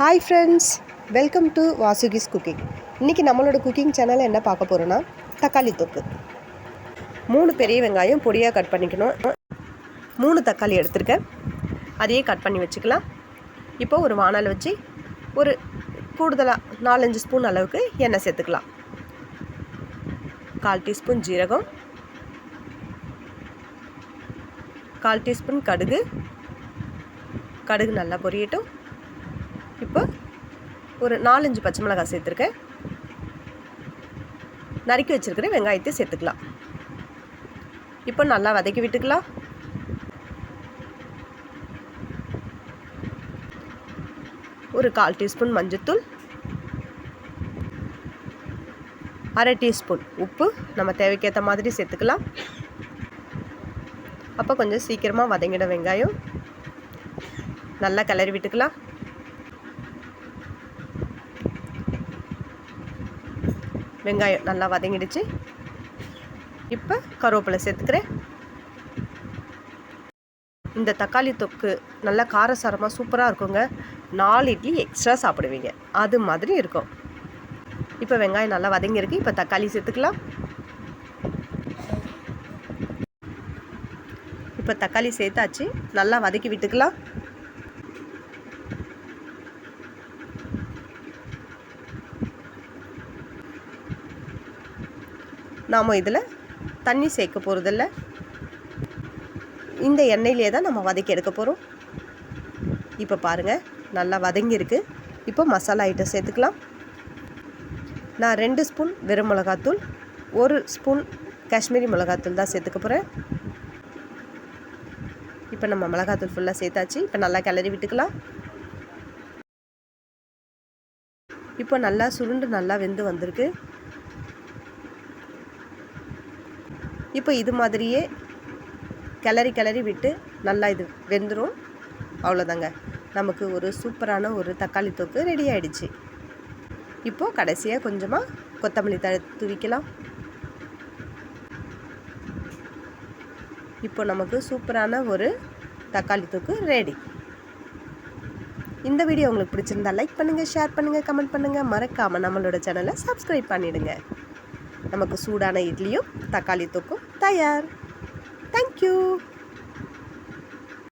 Hi friends, welcome to Vasuki's cooking. இன்றைக்கி நம்மளோட cooking சேனலில் என்ன பார்க்க போகிறோன்னா தக்காளி தொக்கு. 3 பெரிய வெங்காயம் பொடியாக கட் பண்ணிக்கணும். 3 தக்காளி எடுத்துருக்கேன், அதையே கட் பண்ணி வச்சுக்கலாம். இப்போ ஒரு வானல் வச்சு ஒரு கூடுதலாக 4-5 ஸ்பூன் அளவுக்கு எண்ணெய் சேர்த்துக்கலாம். 1/4 டீஸ்பூன் ஜீரகம், 1/4 டீஸ்பூன் கடுகு நல்லா பொரியட்டும். இப்போ ஒரு 4-5 பச்சை மிளகாய் சேர்த்துருக்கேன். நறுக்கி வச்சுருக்கிற வெங்காயத்தை சேர்த்துக்கலாம். இப்போ நல்லா வதக்கி விட்டுக்கலாம். ஒரு 1/4 டீஸ்பூன் மஞ்சள்தூள், 1/2 டீஸ்பூன் உப்பு நம்ம தேவைக்கேற்ற மாதிரி சேர்த்துக்கலாம். அப்போ கொஞ்சம் சீக்கிரமாக வதங்கிடும் வெங்காயம். நல்லா கிளறி விட்டுக்கலாம். வெங்காயம் நல்லா வதங்கிடுச்சு. இப்போ கருவேப்பிலை சேர்த்துக்கிறேன். இந்த தக்காளி தொக்கு நல்லா காரசாரமாக சூப்பராக இருக்குங்க. 4 இட்லி எக்ஸ்ட்ரா சாப்பிடுவீங்க, அது மாதிரி இருக்கும். இப்போ வெங்காயம் நல்லா வதங்கியிருக்கு. இப்போ தக்காளி சேர்த்துக்கலாம். இப்போ தக்காளி சேர்த்தாச்சு, நல்லா வதக்கி விட்டுக்கலாம். நாம் இதில் தண்ணி சேர்க்க போகிறதில்ல, இந்த எண்ணெயிலே தான் நம்ம வதக்கி எடுக்க போகிறோம். இப்போ பாருங்கள், நல்லா வதங்கியிருக்கு. இப்போ மசாலா ஐட்டம் சேர்த்துக்கலாம். நான் 2 ஸ்பூன் வெறும் மிளகாத்தூள், 1 ஸ்பூன் காஷ்மீரி மிளகாத்தூள் தான் சேர்த்துக்க போகிறேன். இப்போ நம்ம மிளகாத்தூள் ஃபுல்லாக சேர்த்தாச்சு. இப்போ நல்லா கிளறி விட்டுக்கலாம். இப்போ நல்லா சுருண்டு நல்லா வெந்து வந்திருக்கு. இப்போ இது மாதிரியே கிளறி விட்டு நல்லா இது வெந்துடும். அவ்வளோதாங்க, நமக்கு ஒரு சூப்பரான ஒரு தக்காளி தொக்கு ரெடி ஆகிடுச்சு. இப்போது கடைசியாக கொஞ்சமாக கொத்தமல்லி தூவிக்கலாம். இப்போ நமக்கு சூப்பரான ஒரு தக்காளி தொக்கு ரெடி. இந்த வீடியோ உங்களுக்கு பிடிச்சிருந்தா லைக் பண்ணுங்கள், ஷேர் பண்ணுங்கள், கமெண்ட் பண்ணுங்கள். மறக்காமல் நம்மளோட சேனலை சப்ஸ்கிரைப் பண்ணிவிடுங்க. நமக்கு சூடான இட்லியும் தக்காளி தொக்கும் தயார். தேங்க்யூ.